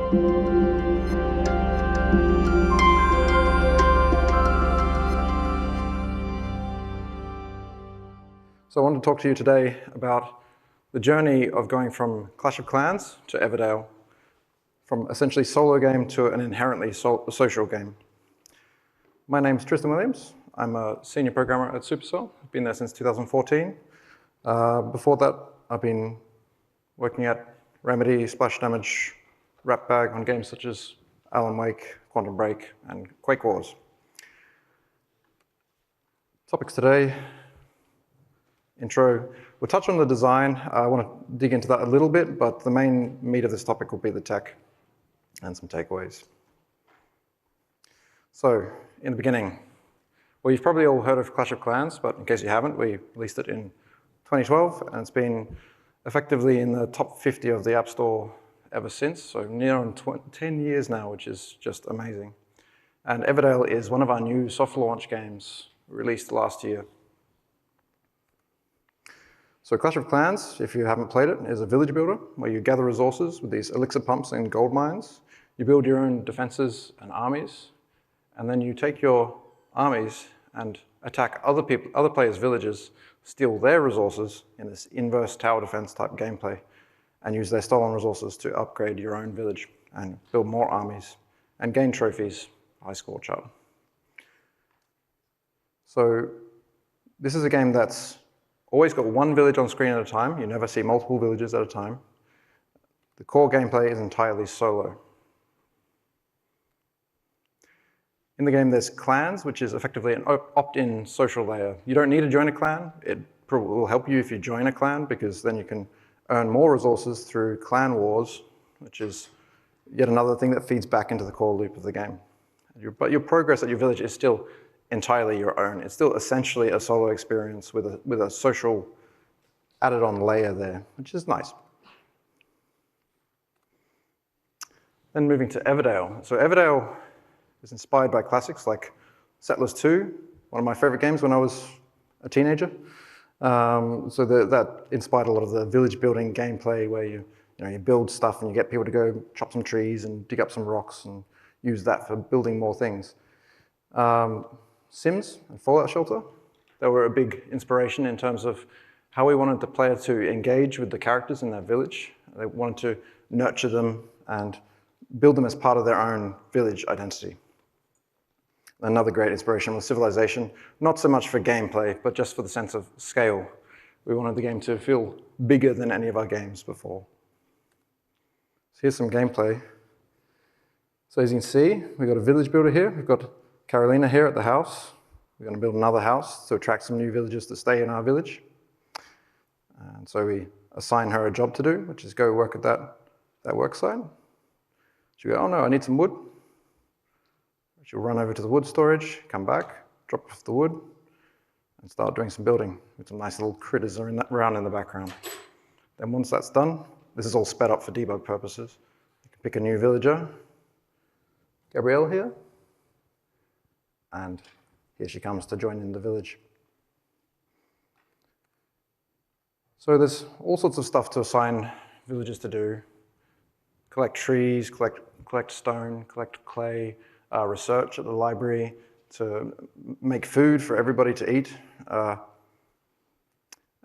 So I want to talk to you today about the journey of going from Clash of Clans to Everdale, from essentially solo game to an inherently social game. My name's Tristan Williams. I'm a senior programmer at Supercell. I've been there since 2014. Before that, I've been working at Remedy, Splash Damage, Ratbag on games such as Alan Wake, Quantum Break, and Quake Wars. Topics today. Intro. We'll touch on the design. I want to dig into that a little bit, but the main meat of this topic will be the tech and some takeaways. So, in the beginning, well, you've probably all heard of Clash of Clans, but in case you haven't, we released it in 2012, and it's been effectively in the top 50 of the App Store ever since, so near on 10 years now, which is just amazing. And Everdale is one of our new soft launch games released last year. So Clash of Clans, if you haven't played it, is a village builder where you gather resources with these elixir pumps and gold mines. You build your own defenses and armies, and then you take your armies and attack other players' villages, steal their resources in this inverse tower defense type gameplay, and use their stolen resources to upgrade your own village and build more armies and gain trophies, high score chart. So this is a game that's always got one village on screen at a time. You never see multiple villages at a time. The core gameplay is entirely solo. In the game, there's clans, which is effectively an opt-in social layer. You don't need to join a clan. It will help you if you join a clan, because then you can earn more resources through clan wars, which is yet another thing that feeds back into the core loop of the game. But your progress at your village is still entirely your own. It's still essentially a solo experience with a social added on layer there, which is nice. Then moving to Everdale. So Everdale is inspired by classics like Settlers 2, one of my favorite games when I was a teenager. So that inspired a lot of the village building gameplay where you build stuff and you get people to go chop some trees and dig up some rocks and use that for building more things. Sims and Fallout Shelter, they were a big inspiration in terms of how we wanted the player to engage with the characters in their village. They wanted to nurture them and build them as part of their own village identity. Another great inspiration was Civilization, not so much for gameplay, but just for the sense of scale. We wanted the game to feel bigger than any of our games before. So here's some gameplay. So as you can see, we've got a village builder here. We've got Carolina here at the house. We're going to build another house to attract some new villagers to stay in our village. And so we assign her a job to do, which is go work at that work site. She'll go, oh no, I need some wood. She'll run over to the wood storage, come back, drop off the wood, and start doing some building with some nice little critters around in the background. Then once that's done, this is all sped up for debug purposes. You can pick a new villager. Gabrielle here. And here she comes to join in the village. So there's all sorts of stuff to assign villagers to do. Collect trees, collect stone, collect clay, research at the library, to make food for everybody to eat.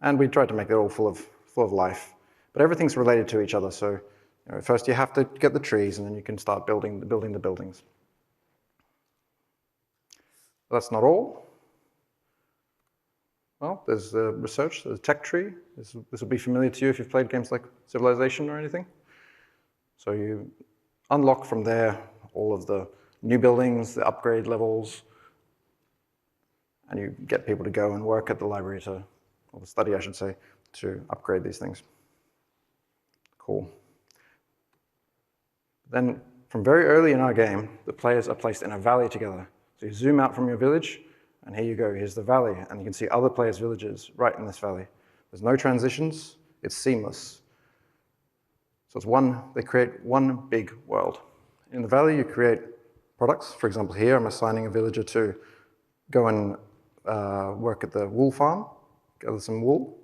And we tried to make it all full of life. But everything's related to each other, so first you have to get the trees, and then you can start building the buildings. That's not all. Well, there's the research, there's a tech tree. This will be familiar to you if you've played games like Civilization or anything. So you unlock from there all of the new buildings, the upgrade levels, and you get people to go and work at the library or the study, I should say, to upgrade these things. Cool. Then, from very early in our game, the players are placed in a valley together. So you zoom out from your village, and here you go, here's the valley, and you can see other players' villages right in this valley. There's no transitions, it's seamless. So they create one big world. In the valley, you create products. For example, here I'm assigning a villager to go and work at the wool farm, gather some wool.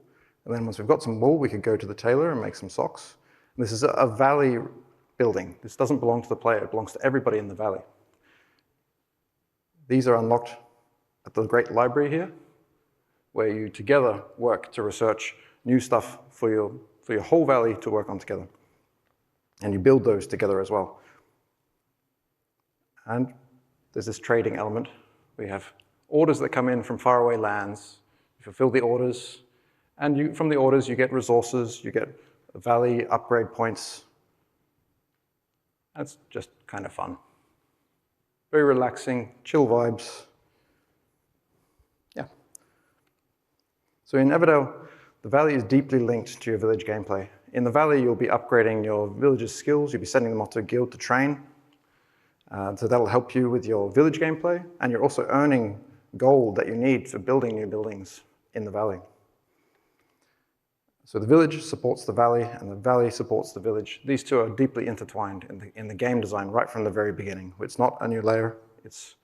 And then once we've got some wool, we could go to the tailor and make some socks. And this is a valley building. This doesn't belong to the player, it belongs to everybody in the valley. These are unlocked at the Great Library here, where you together work to research new stuff for your whole valley to work on together. And you build those together as well. And there's this trading element. We have orders that come in from faraway lands. You fulfill the orders, and from the orders you get resources, you get valley upgrade points. That's just kind of fun. Very relaxing, chill vibes. Yeah. So in Everdale, the valley is deeply linked to your village gameplay. In the valley, you'll be upgrading your village's skills. You'll be sending them off to a guild to train. So that'll help you with your village gameplay, and you're also earning gold that you need for building new buildings in the valley. So the village supports the valley, and the valley supports the village. These two are deeply intertwined in the game design right from the very beginning. It's not a new layer, it's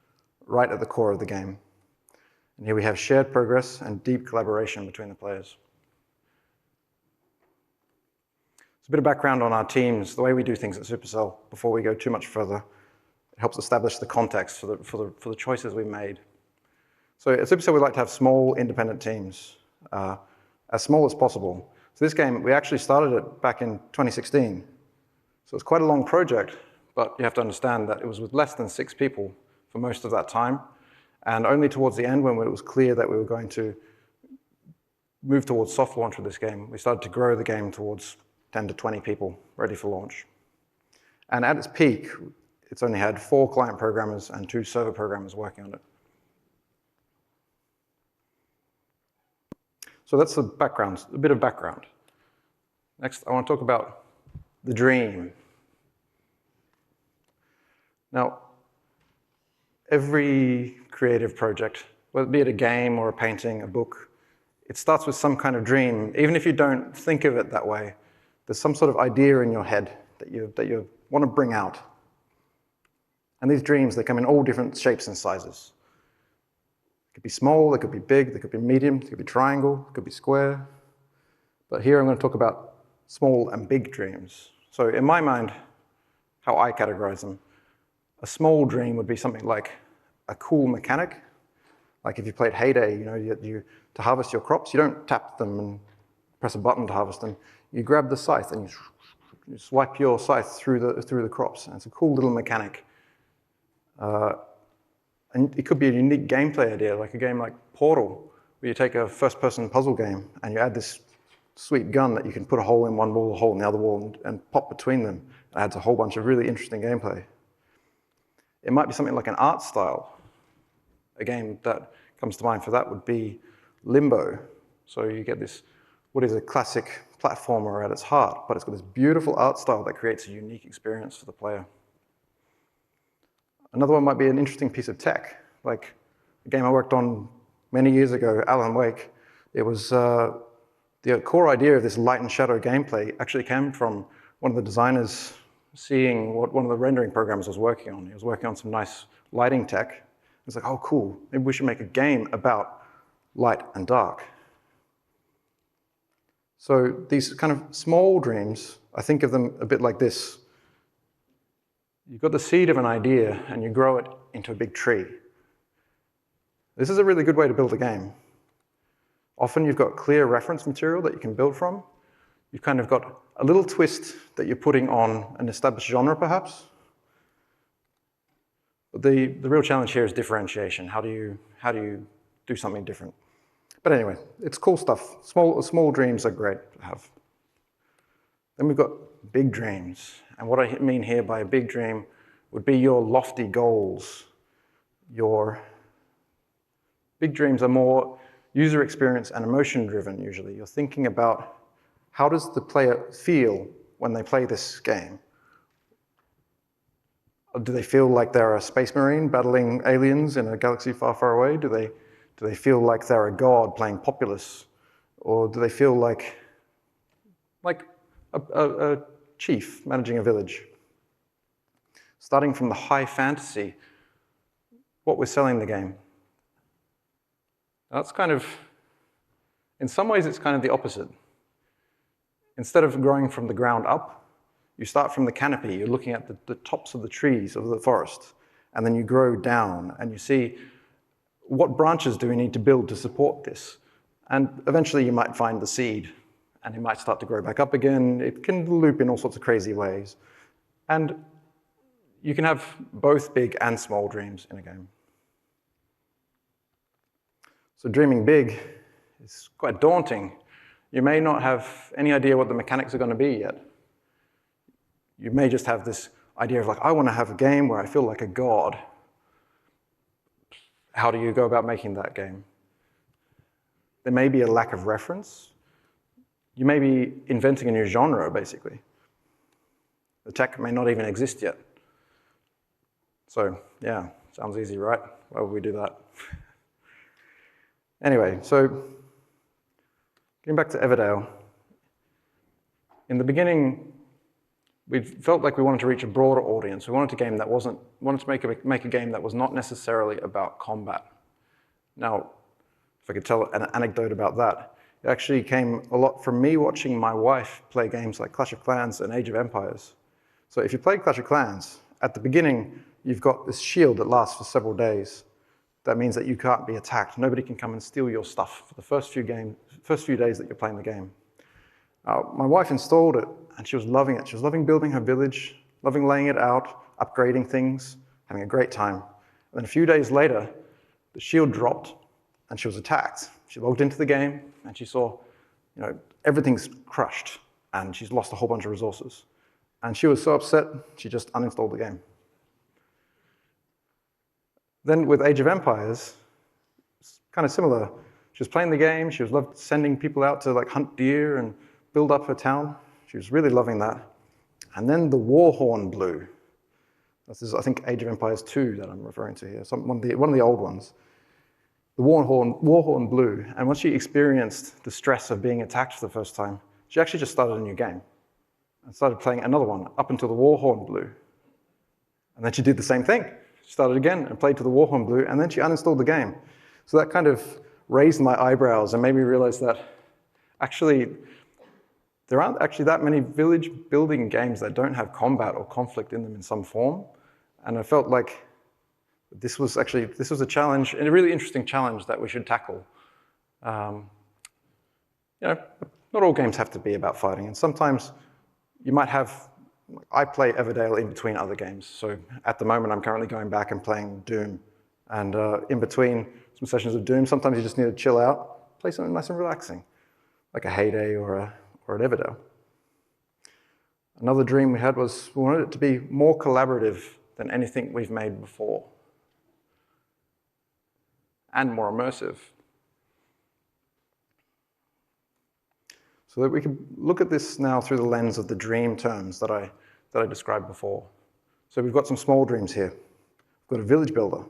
right at the core of the game. And here we have shared progress and deep collaboration between the players. So a bit of background on our teams, the way we do things at Supercell before we go too much further. It helps establish the context for the choices we made. So at Supercell, we like to have small, independent teams, as small as possible. So this game, we actually started it back in 2016. So it's quite a long project, but you have to understand that it was with less than 6 people for most of that time. And only towards the end, when it was clear that we were going to move towards soft launch with this game, we started to grow the game towards 10 to 20 people ready for launch. And at its peak, it's only had 4 client programmers and 2 server programmers working on it. So that's the background, a bit of background. Next, I want to talk about the dream. Now, every creative project, whether it be a game or a painting, a book, it starts with some kind of dream. Even if you don't think of it that way, there's some sort of idea in your head that you want to bring out. And these dreams, they come in all different shapes and sizes. They could be small, they could be big, they could be medium, they could be triangle, they could be square. But here I'm going to talk about small and big dreams. So in my mind, how I categorize them, a small dream would be something like a cool mechanic. Like if you played Heyday, to harvest your crops, you don't tap them and press a button to harvest them. You grab the scythe and you swipe your scythe through the crops. And it's a cool little mechanic. And it could be a unique gameplay idea, like a game like Portal, where you take a first-person puzzle game and you add this sweet gun that you can put a hole in one wall, a hole in the other wall, and pop between them. It adds a whole bunch of really interesting gameplay. It might be something like an art style. A game that comes to mind for that would be Limbo. So you get this, what is a classic platformer at its heart, but it's got this beautiful art style that creates a unique experience for the player. Another one might be an interesting piece of tech, like a game I worked on many years ago, Alan Wake. It was the core idea of this light and shadow gameplay actually came from one of the designers seeing what one of the rendering programmers was working on. He was working on some nice lighting tech. It's like, oh, cool, maybe we should make a game about light and dark. So these kind of small dreams, I think of them a bit like this. You've got the seed of an idea and you grow it into a big tree. This is a really good way to build a game. Often you've got clear reference material that you can build from. You've kind of got a little twist that you're putting on an established genre, perhaps. But the real challenge here is differentiation. How do you do something different? But anyway, it's cool stuff. Small dreams are great to have. Then we've got big dreams. And what I mean here by a big dream would be your lofty goals. Your big dreams are more user experience and emotion driven usually. You're thinking about how does the player feel when they play this game? Do they feel like they're a space marine battling aliens in a galaxy far, far away? Do they feel like they're a god playing Populous? Or do they feel like a chief managing a village? Starting from the high fantasy, what we're selling the game. That's kind of, in some ways it's kind of the opposite. Instead of growing from the ground up, You start from the canopy, you're looking at the tops of the trees of the forest, and then you grow down and you see what branches do we need to build to support this. And eventually you might find the seed and it might start to grow back up again. It can loop in all sorts of crazy ways. And you can have both big and small dreams in a game. So dreaming big is quite daunting. You may not have any idea what the mechanics are going to be yet. You may just have this idea of like, I want to have a game where I feel like a god. How do you go about making that game? There may be a lack of reference. You may be inventing a new genre, basically. The tech may not even exist yet. So, yeah, sounds easy, right? Why would we do that? Anyway, so getting back to Everdale, in the beginning, we felt like we wanted to reach a broader audience. We wanted to make a game that was not necessarily about combat. Now, if I could tell an anecdote about that, it actually came a lot from me watching my wife play games like Clash of Clans and Age of Empires. So if you play Clash of Clans, at the beginning, you've got this shield that lasts for several days. That means that you can't be attacked. Nobody can come and steal your stuff for the first few days that you're playing the game. My wife installed it, and she was loving it. She was loving building her village, loving laying it out, upgrading things, having a great time. And then a few days later, the shield dropped, and she was attacked. She logged into the game, and she saw, everything's crushed, and she's lost a whole bunch of resources. And she was so upset, she just uninstalled the game. Then with Age of Empires, it's kind of similar. She was playing the game, she was loved sending people out to like hunt deer and build up her town. She was really loving that. And then the war horn blew. This is, I think, Age of Empires 2 that I'm referring to here, one of the old ones. The war horn blew, and once she experienced the stress of being attacked for the first time, she actually just started a new game and started playing another one up until the war horn blew. And then she did the same thing. She started again and played till the war horn blew, and then she uninstalled the game. So that kind of raised my eyebrows and made me realize that actually there aren't actually that many village building games that don't have combat or conflict in them in some form. And I felt like this was a challenge, and a really interesting challenge that we should tackle. Not all games have to be about fighting, and sometimes you might have, I play Everdale in between other games. So at the moment, I'm currently going back and playing Doom. And in between some sessions of Doom, sometimes you just need to chill out, play something nice and relaxing, like a Heyday or an Everdale. Another dream we had was we wanted it to be more collaborative than anything we've made before, and more immersive. So that we can look at this now through the lens of the dream terms that I described before. So we've got some small dreams here. We've got a village builder.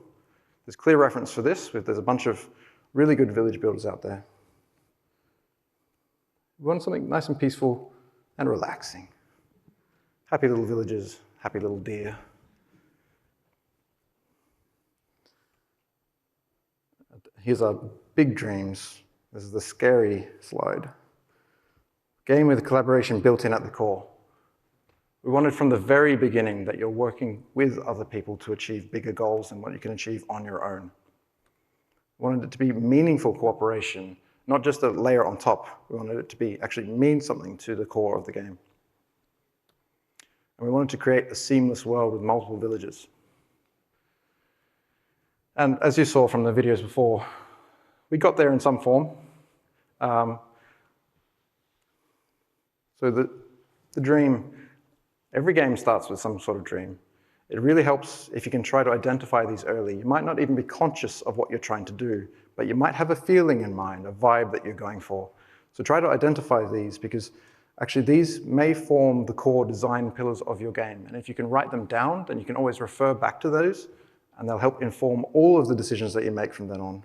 There's clear reference for this. There's a bunch of really good village builders out there. We want something nice and peaceful and relaxing. Happy little villages, happy little deer. Here's our big dreams. This is the scary slide. Game with collaboration built in at the core. We wanted from the very beginning that you're working with other people to achieve bigger goals than what you can achieve on your own. We wanted it to be meaningful cooperation, not just a layer on top. We wanted it to actually mean something to the core of the game. And we wanted to create a seamless world with multiple villages. And as you saw from the videos before, we got there in some form. So the dream, every game starts with some sort of dream. It really helps if you can try to identify these early. You might not even be conscious of what you're trying to do, but you might have a feeling in mind, a vibe that you're going for. So try to identify these, because actually these may form the core design pillars of your game. And if you can write them down, then you can always refer back to those, and they'll help inform all of the decisions that you make from then on.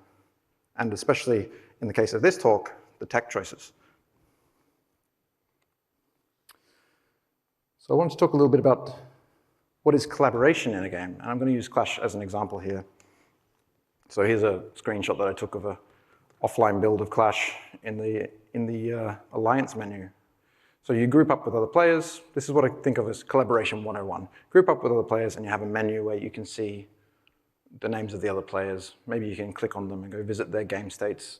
And especially in the case of this talk, the tech choices. So I want to talk a little bit about what is collaboration in a game. And I'm going to use Clash as an example here. So here's a screenshot that I took of an offline build of Clash in the Alliance menu. So you group up with other players. This is what I think of as collaboration 101. Group up with other players and you have a menu where you can see the names of the other players. Maybe you can click on them and go visit their game states.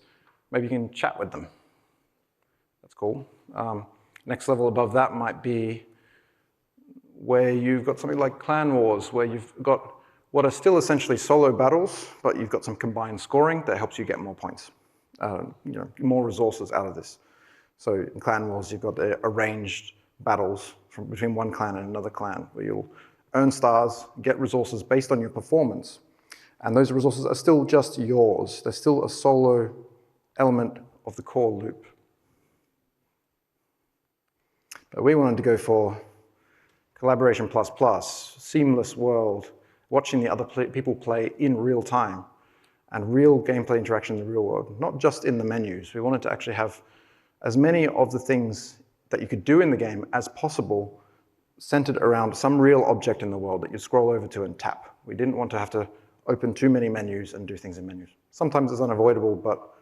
Maybe you can chat with them. That's cool. Next level above that might be where you've got something like Clan Wars, where you've got what are still essentially solo battles, but you've got some combined scoring that helps you get more points, more resources out of this. So in Clan Wars, you've got arranged battles between one clan and another clan, where you'll earn stars, get resources based on your performance. And those resources are still just yours. They're still a solo element of the core loop. But we wanted to go for collaboration plus, seamless world, watching the other people play in real time, and real gameplay interaction in the real world, not just in the menus. We wanted to actually have as many of the things that you could do in the game as possible centered around some real object in the world that you scroll over to and tap. We didn't want to have to open too many menus and do things in menus. Sometimes it's unavoidable, but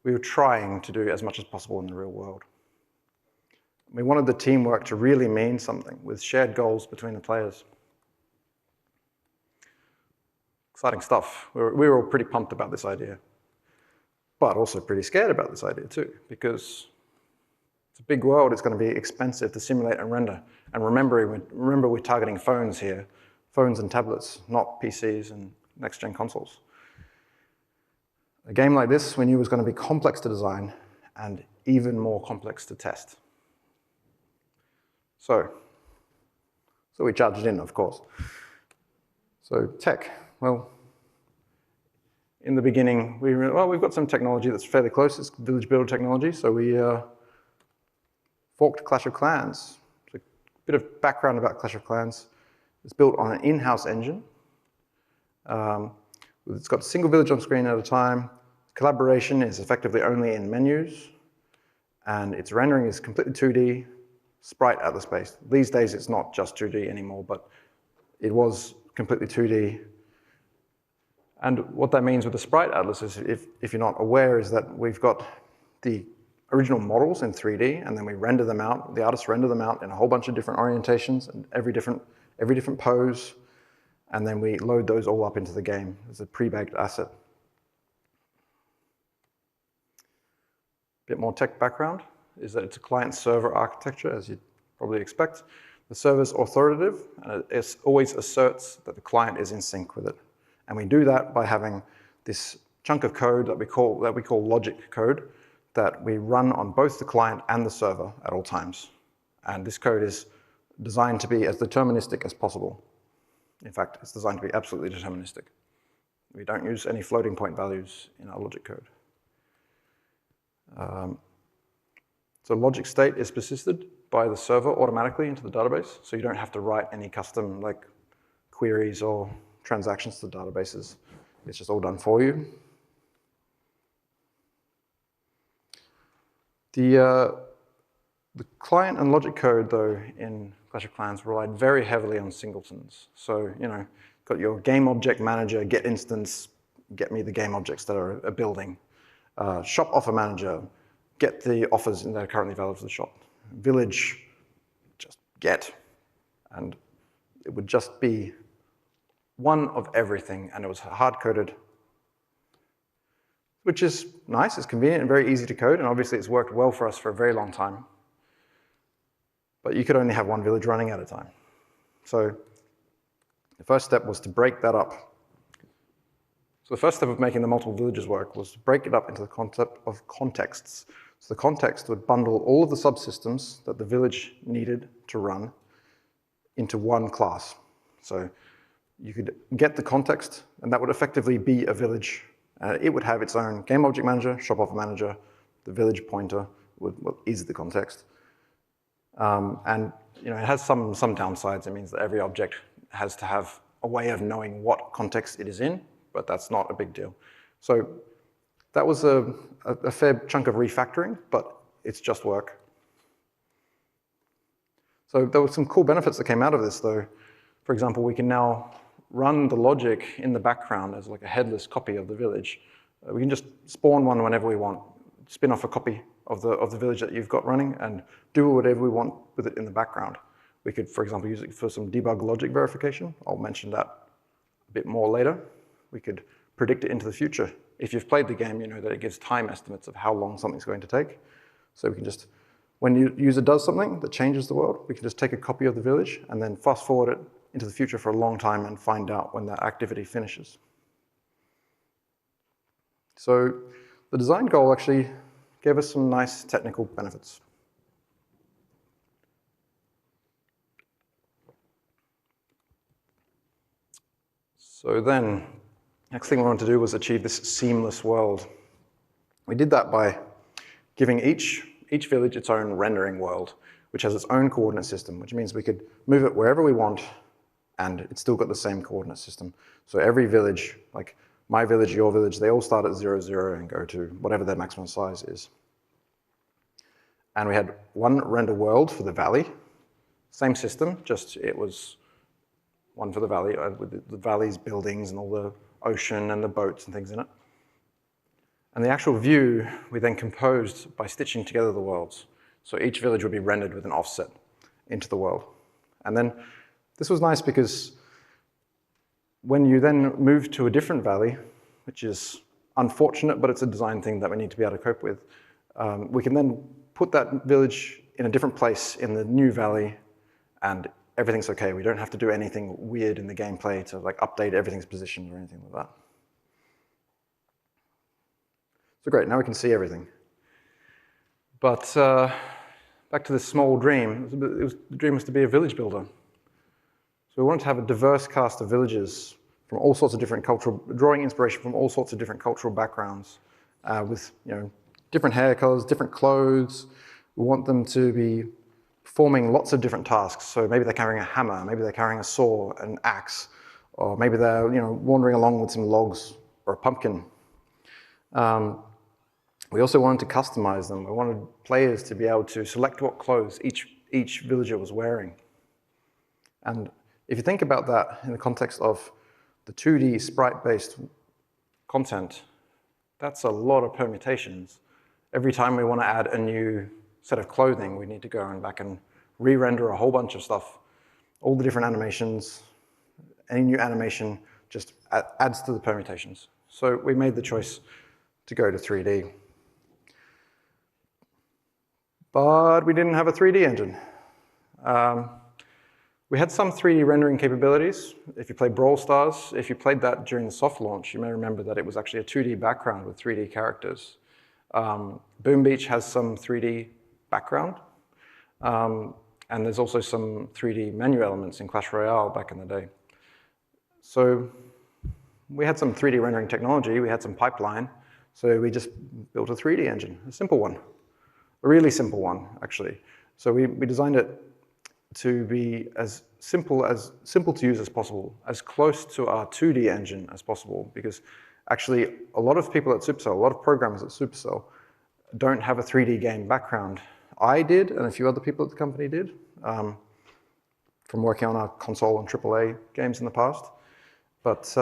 we were trying to do as much as possible in the real world. We wanted the teamwork to really mean something with shared goals between the players. Exciting stuff. We were all pretty pumped about this idea, but also pretty scared about this idea too, because it's a big world. It's going to be expensive to simulate and render. And remember we're targeting phones here, phones and tablets, not PCs and next-gen consoles. A game like this, we knew was going to be complex to design and even more complex to test. So we charged in, of course. So tech, well, in the beginning, we've got some technology that's fairly close. It's village builder technology. So we forked Clash of Clans. So a bit of background about Clash of Clans. It's built on an in-house engine. It's got a single village on screen at a time. Collaboration is effectively only in menus. And its rendering is completely 2D, sprite atlas based. These days, it's not just 2D anymore, but it was completely 2D. And what that means with the sprite atlas is, if you're not aware, is that we've got the original models in 3D, and then we render them out. The artists render them out in a whole bunch of different orientations and every different pose, and then we load those all up into the game as a pre-baked asset. Bit more tech background is that it's a client-server architecture, as you'd probably expect. The server's authoritative, and it always asserts that the client is in sync with it. And we do that by having this chunk of code that we call logic code that we run on both the client and the server at all times. And this code is designed to be as deterministic as possible. In fact, it's designed to be absolutely deterministic. We don't use any floating point values in our logic code. So logic state is persisted by the server automatically into the database, so you don't have to write any custom queries or transactions to databases. It's just all done for you. The client and logic code, though, in Clash of Clans relied very heavily on singletons. So, got your game object manager, get instance, get me the game objects that are a building. Shop offer manager, get the offers that are currently valid for the shop. Village, just get. And it would just be one of everything, and it was hard-coded, which is nice. It's convenient and very easy to code, and obviously it's worked well for us for a very long time. But you could only have one village running at a time. So the first step was to break that up. So the first step of making the multiple villages work was to break it up into the concept of contexts. So the context would bundle all of the subsystems that the village needed to run into one class. So you could get the context, and that would effectively be a village. It would have its own game object manager, shop offer manager, the village pointer is the context. And it has some downsides. It means that every object has to have a way of knowing what context it is in, but that's not a big deal. So that was a fair chunk of refactoring, but it's just work. So there were some cool benefits that came out of this, though. For example, we can now run the logic in the background as like a headless copy of the village. We can just spawn one whenever we want. spin off a copy of the village that you've got running and do whatever we want with it in the background. We could, for example, use it for some debug logic verification. I'll mention that a bit more later. We could predict it into the future. If you've played the game, you know that it gives time estimates of how long something's going to take. So we can just, when the user does something that changes the world, we can just take a copy of the village and then fast forward it into the future for a long time and find out when that activity finishes. So the design goal actually gave us some nice technical benefits. So then, next thing we wanted to do was achieve this seamless world. We did that by giving each village its own rendering world, which has its own coordinate system, which means we could move it wherever we want, and it's still got the same coordinate system. So every village, like my village, your village, they all start at 0, 0 and go to whatever their maximum size is. And we had one render world for the valley, same system, just it was one for the valley, with the valley's buildings and all the ocean and the boats and things in it. And the actual view, we then composed by stitching together the worlds. So each village would be rendered with an offset into the world. And then this was nice because when you then move to a different valley, which is unfortunate, but it's a design thing that we need to be able to cope with, we can then put that village in a different place in the new valley, and everything's okay. We don't have to do anything weird in the gameplay to like update everything's position or anything like that. So great, now we can see everything. But back to this small dream. The dream was to be a village builder. So we wanted to have a diverse cast of villages from all sorts of different drawing inspiration from all sorts of different cultural backgrounds, with different hair colors, different clothes. We want them to be performing lots of different tasks. So maybe they're carrying a hammer, maybe they're carrying a saw, an axe, or maybe they're wandering along with some logs or a pumpkin. We also wanted to customize them. We wanted players to be able to select what clothes each villager was wearing. And if you think about that in the context of the 2D sprite-based content, that's a lot of permutations. Every time we want to add a new set of clothing, we need to go back and re-render a whole bunch of stuff. All the different animations, any new animation just adds to the permutations. So we made the choice to go to 3D. But we didn't have a 3D engine. We had some 3D rendering capabilities. If you played Brawl Stars, if you played that during the soft launch, you may remember that it was actually a 2D background with 3D characters. Boom Beach has some 3D background. And there's also some 3D menu elements in Clash Royale back in the day. So we had some 3D rendering technology, we had some pipeline, so we just built a 3D engine, a simple one. A really simple one, actually. So we designed it to be as simple to use as possible, as close to our 2D engine as possible, because actually a lot of people at Supercell, a lot of programmers at Supercell don't have a 3D game background. I did, and a few other people at the company did, from working on our console and AAA games in the past. But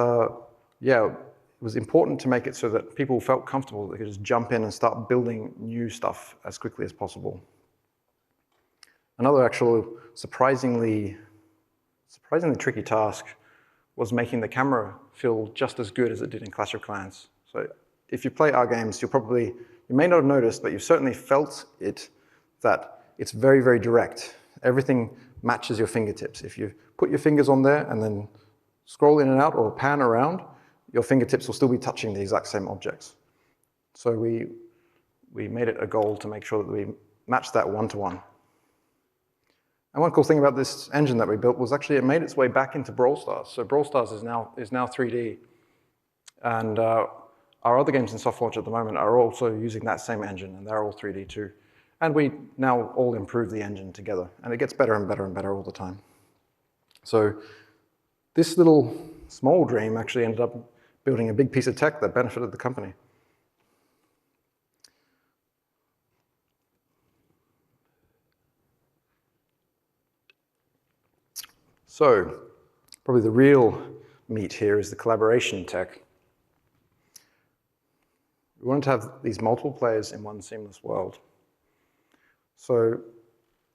yeah, it was important to make it so that people felt comfortable that they could just jump in and start building new stuff as quickly as possible. Another actual surprisingly tricky task was making the camera feel just as good as it did in Clash of Clans. So if you play our games, you may not have noticed, but you've certainly felt it, that it's very, very direct. Everything matches your fingertips. If you put your fingers on there and then scroll in and out or pan around, your fingertips will still be touching the exact same objects. So we made it a goal to make sure that we matched that one-to-one. And one cool thing about this engine that we built was actually it made its way back into Brawl Stars. So Brawl Stars is now 3D. And our other games in soft launch at the moment are also using that same engine, and they're all 3D too. And we now all improve the engine together, and it gets better and better and better all the time. So this little small dream actually ended up building a big piece of tech that benefited the company. So probably the real meat here is the collaboration tech. We wanted to have these multiple players in one seamless world. So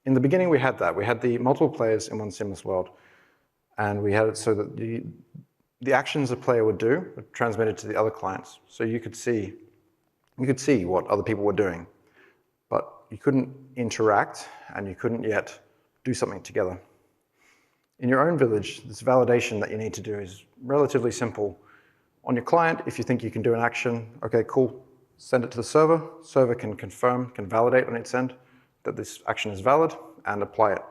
in the beginning, we had that. We had the multiple players in one seamless world. And we had it so that the actions a player would do were transmitted to the other clients. So you could see what other people were doing, but you couldn't interact and you couldn't yet do something together. In your own village, this validation that you need to do is relatively simple. On your client, if you think you can do an action, okay, cool, send it to the server. Server can confirm, can validate on its end that this action is valid and apply it.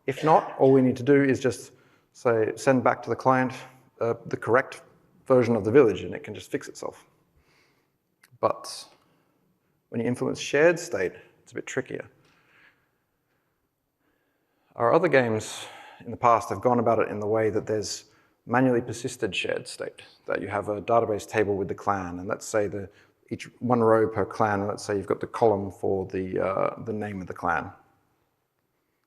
If not, all we need to do is just say, send back to the client the correct version of the village and it can just fix itself. But when you influence shared state, it's a bit trickier. Our other games in the past have gone about it in the way that there's manually persisted shared state, that you have a database table with the clan, and let's say each one row per clan, and let's say you've got the column for the name of the clan.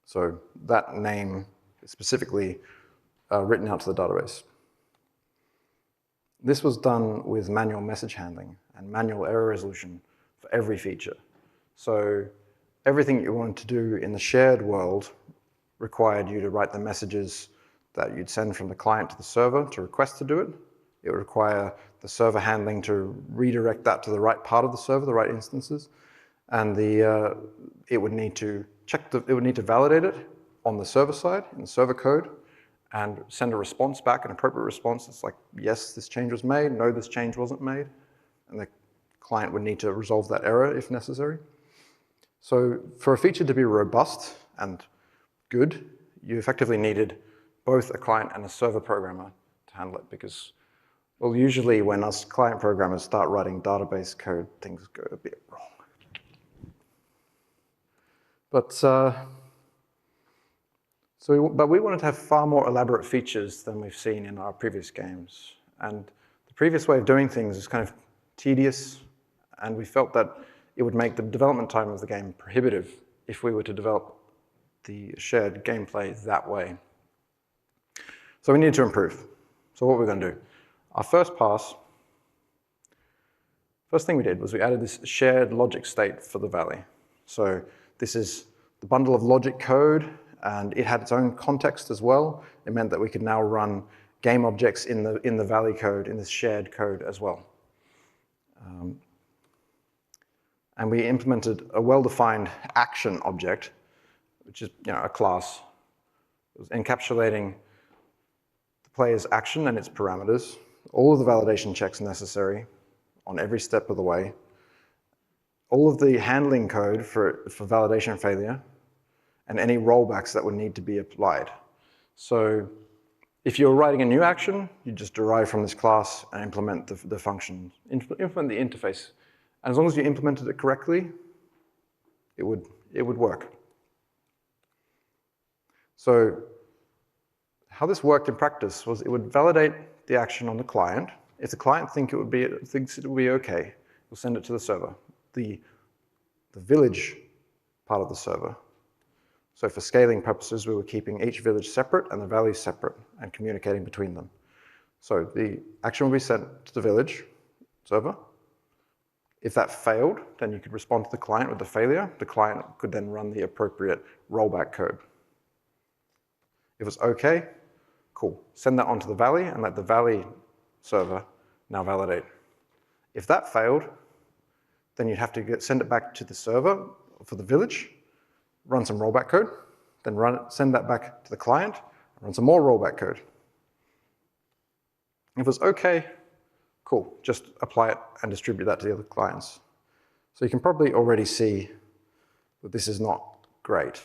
So that name is specifically written out to the database. This was done with manual message handling and manual error resolution for every feature. So everything you wanted to do in the shared world required you to write the messages that you'd send from the client to the server to request to do it. It would require the server handling to redirect that to the right part of the server, the right instances, and it would need to validate it on the server side in the server code and send a response back, an appropriate response. It's like, yes, this change was made, no, this change wasn't made, and the client would need to resolve that error if necessary. So for a feature to be robust and good, you effectively needed both a client and a server programmer to handle it because, well, usually when us client programmers start writing database code, things go a bit wrong. But we wanted to have far more elaborate features than we've seen in our previous games. And the previous way of doing things is kind of tedious, and we felt that it would make the development time of the game prohibitive if we were to develop the shared gameplay that way. So we needed to improve. So what we're going to do? Our first thing we did was we added this shared logic state for the valley. So this is the bundle of logic code, and it had its own context as well. It meant that we could now run game objects in the valley code, in this shared code as well. And we implemented a well-defined action object, which is a class. It was encapsulating the player's action and its parameters, all of the validation checks necessary on every step of the way, all of the handling code for validation failure, and any rollbacks that would need to be applied. So if you're writing a new action, you just derive from this class and implement the function, implement the interface. And as long as you implemented it correctly, it would work. So how this worked in practice was it would validate the action on the client. If the client thinks it would be okay, we'll send it to the server, the village part of the server. So for scaling purposes, we were keeping each village separate and the values separate and communicating between them. So the action will be sent to the village server. If that failed, then you could respond to the client with the failure. The client could then run the appropriate rollback code. If it was okay, cool. Send that onto the valley and let the valley server now validate. If that failed, then you'd have to send it back to the server for the village, run some rollback code, then send that back to the client, run some more rollback code. If it was okay, cool, just apply it and distribute that to the other clients. So you can probably already see that this is not great.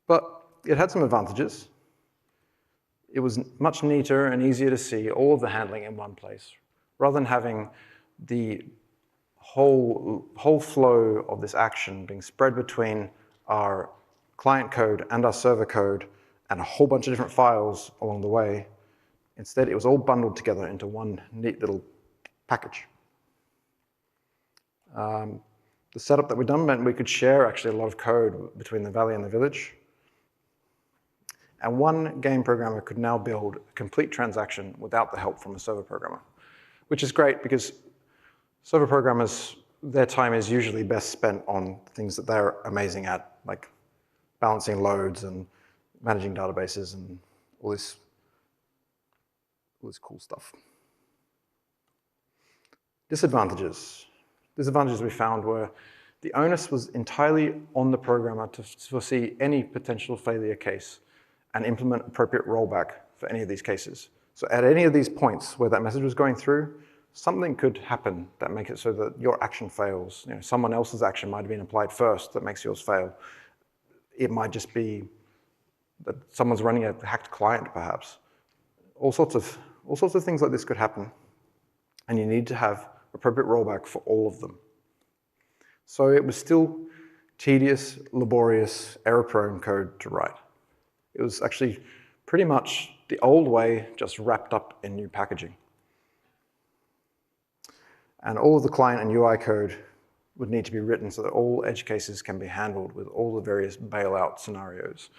But it had some advantages. It was much neater and easier to see all of the handling in one place, rather than having the whole flow of this action being spread between our client code and our server code and a whole bunch of different files along the way. Instead, it was all bundled together into one neat little package. The setup that we'd done meant we could share actually a lot of code between the valley and the village. And one game programmer could now build a complete transaction without the help from a server programmer, which is great because Server programmers, their time is usually best spent on things that they're amazing at, like balancing loads and managing databases and all this cool stuff. Disadvantages. Disadvantages we found were the onus was entirely on the programmer to foresee any potential failure case and implement appropriate rollback for any of these cases. So at any of these points where that message was going through, something could happen that makes it so that your action fails. You know, someone else's action might have been applied first that makes yours fail. It might just be that someone's running a hacked client, perhaps. All sorts of things like this could happen, and you need to have appropriate rollback for all of them. So it was still tedious, laborious, error-prone code to write. It was actually pretty much the old way, just wrapped up in new packaging. And all of the client and UI code would need to be written so that all edge cases can be handled with all the various bailout scenarios.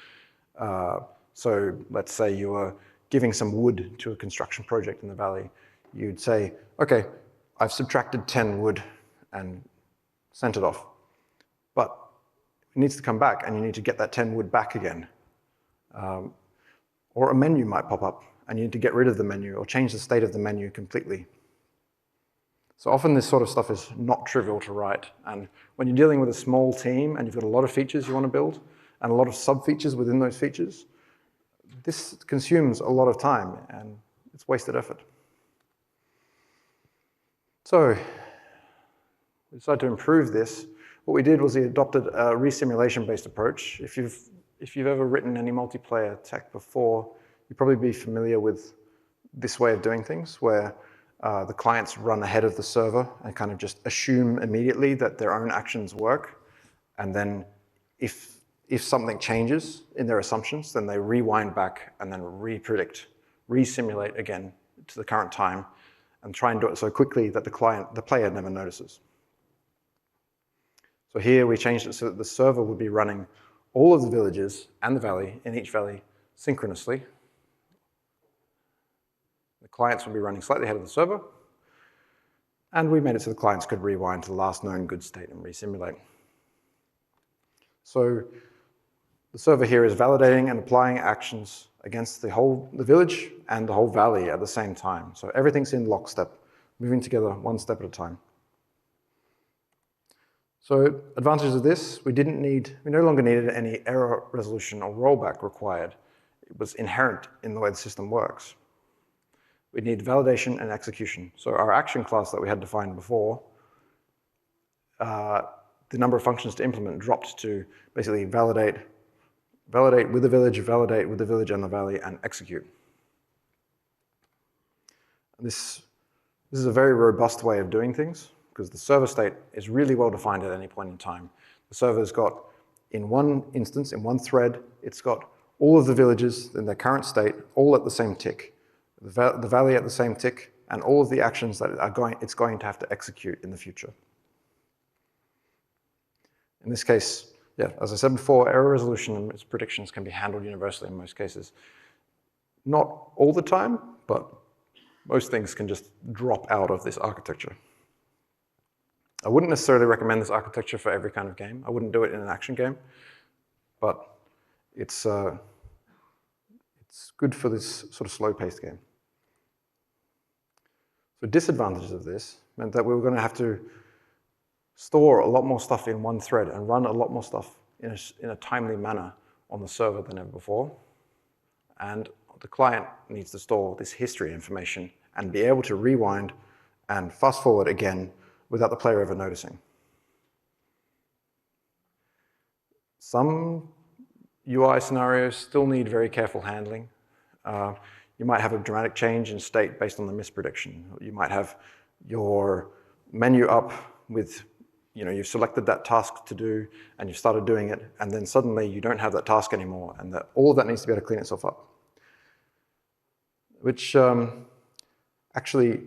So let's say you were giving some wood to a construction project in the valley. You'd say, okay, I've subtracted 10 wood and sent it off. But it needs to come back and you need to get that 10 wood back again. Or a menu might pop up and you need to get rid of the menu or change the state of the menu completely. So often this sort of stuff is not trivial to write. And when you're dealing with a small team and you've got a lot of features you want to build and a lot of sub-features within those features, this consumes a lot of time and it's wasted effort. So we decided to improve this. What we did was we adopted a resimulation-based approach. If you've ever written any multiplayer tech before, you'd probably be familiar with this way of doing things, where the clients run ahead of the server and kind of just assume immediately that their own actions work. And then if something changes in their assumptions, then they rewind back and then repredict, resimulate again to the current time and try and do it so quickly that the player never notices. So here we changed it so that the server would be running all of the villages and the valley in each valley synchronously. The clients would be running slightly ahead of the server, and we made it so the clients could rewind to the last known good state and resimulate. So the server here is validating and applying actions against the village and the whole valley at the same time. So everything's in lockstep, moving together one step at a time. So advantages of this, we no longer needed any error resolution or rollback required. It was inherent in the way the system works. We need validation and execution. So our action class that we had defined before, the number of functions to implement dropped to basically validate with the village, validate with the village and the valley, and execute. This is a very robust way of doing things, because the server state is really well defined at any point in time. The server's got, in one instance, in one thread, it's got all of the villages in their current state, all at the same tick. The valley at the same tick, and all of the actions that it's going to have to execute in the future. In this case, yeah, as I said before, error resolution and its predictions can be handled universally in most cases. Not all the time, but most things can just drop out of this architecture. I wouldn't necessarily recommend this architecture for every kind of game. I wouldn't do it in an action game, but it's good for this sort of slow-paced game. So disadvantages of this meant that we were going to have to store a lot more stuff in one thread and run a lot more stuff in a timely manner on the server than ever before. And the client needs to store this history information and be able to rewind and fast forward again without the player ever noticing. Some UI scenarios still need very careful handling. You might have a dramatic change in state based on the misprediction. You might have your menu up with, you've selected that task to do and you've started doing it, and then suddenly you don't have that task anymore, and all of that needs to be able to clean itself up. Which actually,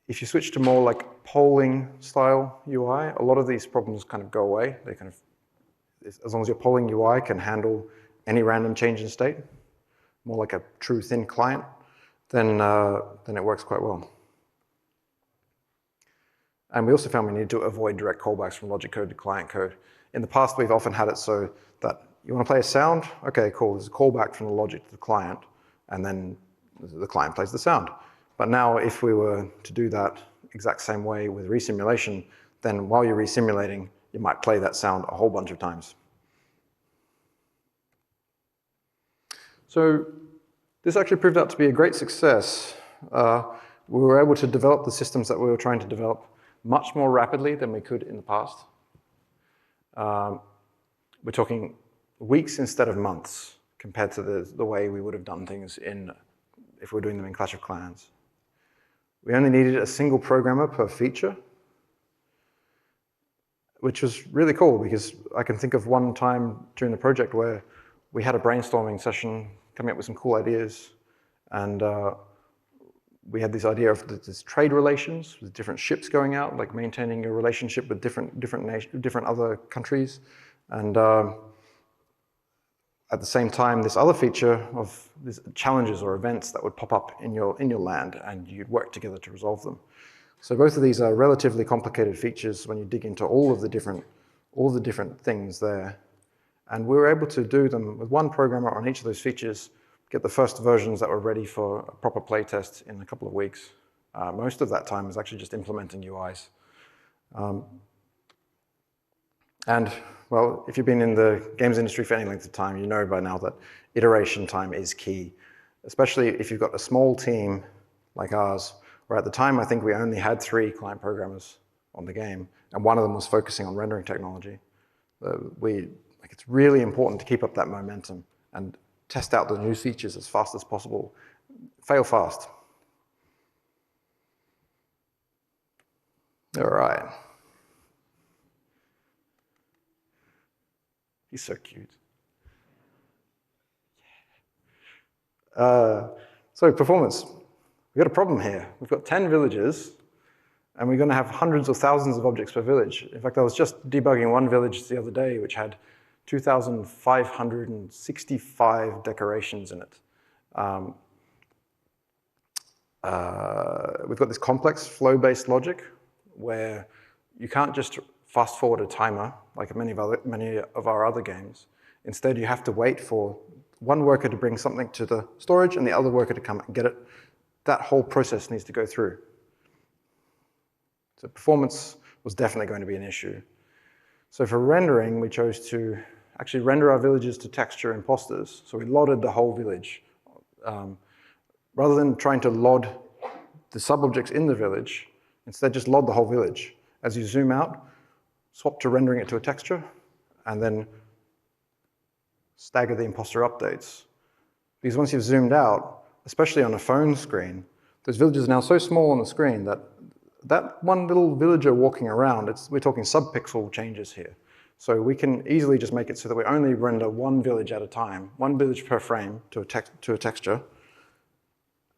if you switch to more like polling style UI, a lot of these problems kind of go away. They kind of, as long as your polling UI can handle any random change in state, more like a true thin client, then it works quite well. And we also found we needed to avoid direct callbacks from logic code to client code. In the past, we've often had it so that you want to play a sound? Okay, cool. There's a callback from the logic to the client, and then the client plays the sound. But now, if we were to do that exact same way with resimulation, then while you're resimulating, you might play that sound a whole bunch of times. So this actually proved out to be a great success. We were able to develop the systems that we were trying to develop much more rapidly than we could in the past. We're talking weeks instead of months compared to the way we would have done things if we were doing them in Clash of Clans. We only needed a single programmer per feature, which was really cool because I can think of one time during the project where we had a brainstorming session coming up with some cool ideas, and we had this idea of this trade relations with different ships going out, like maintaining a relationship with different other countries, and at the same time, this other feature of these challenges or events that would pop up in your land, and you'd work together to resolve them. So both of these are relatively complicated features when you dig into all the different things there. And we were able to do them with one programmer on each of those features, get the first versions that were ready for a proper playtest in a couple of weeks. Most of that time was actually just implementing UIs. And well, if you've been in the games industry for any length of time, you know by now that iteration time is key, especially if you've got a small team like ours, where at the time I think we only had 3 client programmers on the game, and one of them was focusing on rendering technology. It's really important to keep up that momentum and test out the new features as fast as possible. Fail fast. All right. He's so cute. So performance. We've got a problem here. We've got 10 villages, and we're going to have hundreds of thousands of objects per village. In fact, I was just debugging one village the other day, which had 2,565 decorations in it. We've got this complex flow-based logic where you can't just fast forward a timer like many of our other games. Instead, you have to wait for one worker to bring something to the storage and the other worker to come and get it. That whole process needs to go through. So performance was definitely going to be an issue. So for rendering, we chose to actually render our villages to texture imposters. So we lodded the whole village. Rather than trying to load the sub-objects in the village, instead just load the whole village. As you zoom out, swap to rendering it to a texture, and then stagger the imposter updates. Because once you've zoomed out, especially on a phone screen, those villages are now so small on the screen that that one little villager walking around, we're talking sub-pixel changes here. So we can easily just make it so that we only render one village at a time, one village per frame to a texture,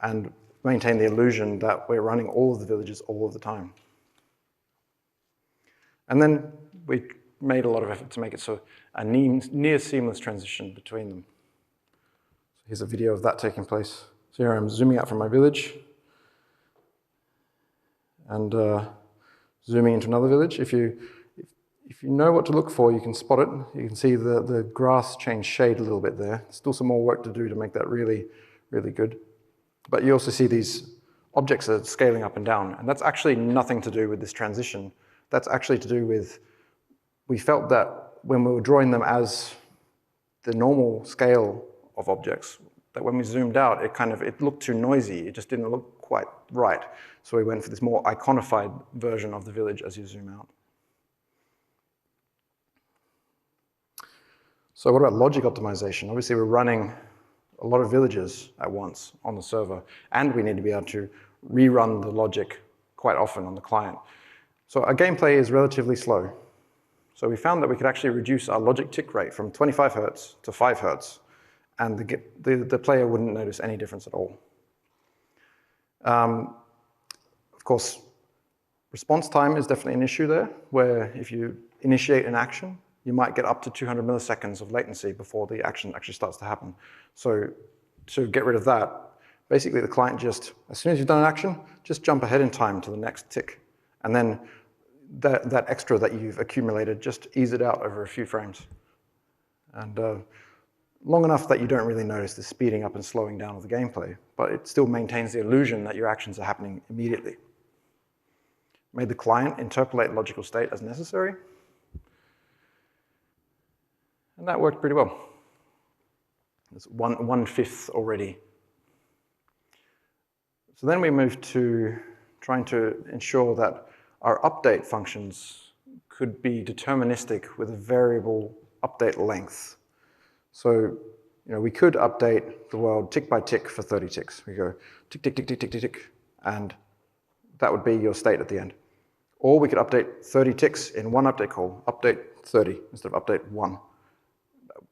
and maintain the illusion that we're running all of the villages all of the time. And then we made a lot of effort to make it so a near seamless transition between them. So here's a video of that taking place. So here I'm zooming out from my village and zooming into another village. If you know what to look for, you can spot it. You can see the grass change shade a little bit there. Still some more work to do to make that really, really good. But you also see these objects are scaling up and down, and that's actually nothing to do with this transition. That's actually to do with, we felt that when we were drawing them as the normal scale of objects, that when we zoomed out, it looked too noisy. It just didn't look quite right. So we went for this more iconified version of the village as you zoom out. So what about logic optimization? Obviously, we're running a lot of villages at once on the server, and we need to be able to rerun the logic quite often on the client. So our gameplay is relatively slow. So we found that we could actually reduce our logic tick rate from 25 Hertz to 5 Hertz, and the player wouldn't notice any difference at all. Of course, response time is definitely an issue there, where if you initiate an action, you might get up to 200 milliseconds of latency before the action actually starts to happen. So to get rid of that, basically the client just, as soon as you've done an action, just jump ahead in time to the next tick. And then that extra that you've accumulated, just ease it out over a few frames. And long enough that you don't really notice the speeding up and slowing down of the gameplay, but it still maintains the illusion that your actions are happening immediately. Made the client interpolate logical state as necessary. And that worked pretty well. It's 1/5 already. So then we moved to trying to ensure that our update functions could be deterministic with a variable update length. So, we could update the world tick by tick for 30 ticks. We go tick, tick, tick, tick, tick, tick, tick, and that would be your state at the end. Or we could update 30 ticks in one update call, update 30 instead of update 1.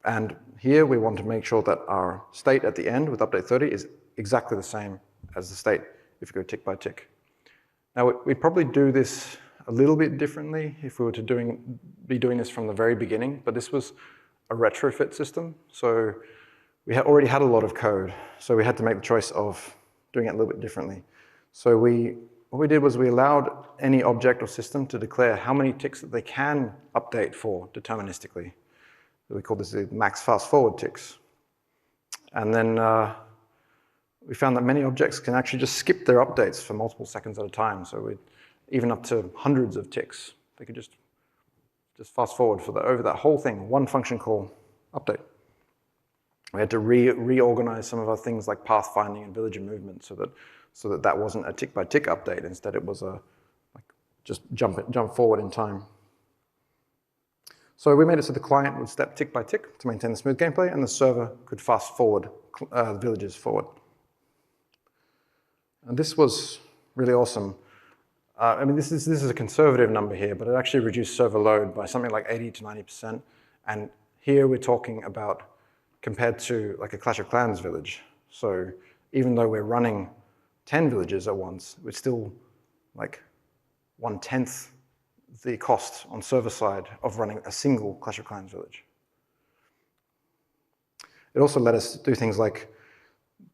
And here we want to make sure that our state at the end with update 30 is exactly the same as the state if you go tick by tick. Now, we'd probably do this a little bit differently if we were to be doing this from the very beginning, but this was a retrofit system, so we already had a lot of code, so we had to make the choice of doing it a little bit differently. So what we did was we allowed any object or system to declare how many ticks that they can update for deterministically. We call this the max fast forward ticks. And then we found that many objects can actually just skip their updates for multiple seconds at a time. So even up to hundreds of ticks, they could just fast forward over that whole thing, one function call, update. We had to reorganize some of our things like pathfinding and villager movement so that wasn't a tick by tick update. Instead, it was just jump forward in time. So we made it so the client would step tick by tick to maintain the smooth gameplay, and the server could fast forward the villagers forward. And this was really awesome. I mean, this is a conservative number here, but it actually reduced server load by something like 80 to 90%. And here we're talking about compared to like a Clash of Clans village. So even though we're running 10 villages at once, we're still like 1/10 the cost on server side of running a single Clash of Clans village. It also let us do things like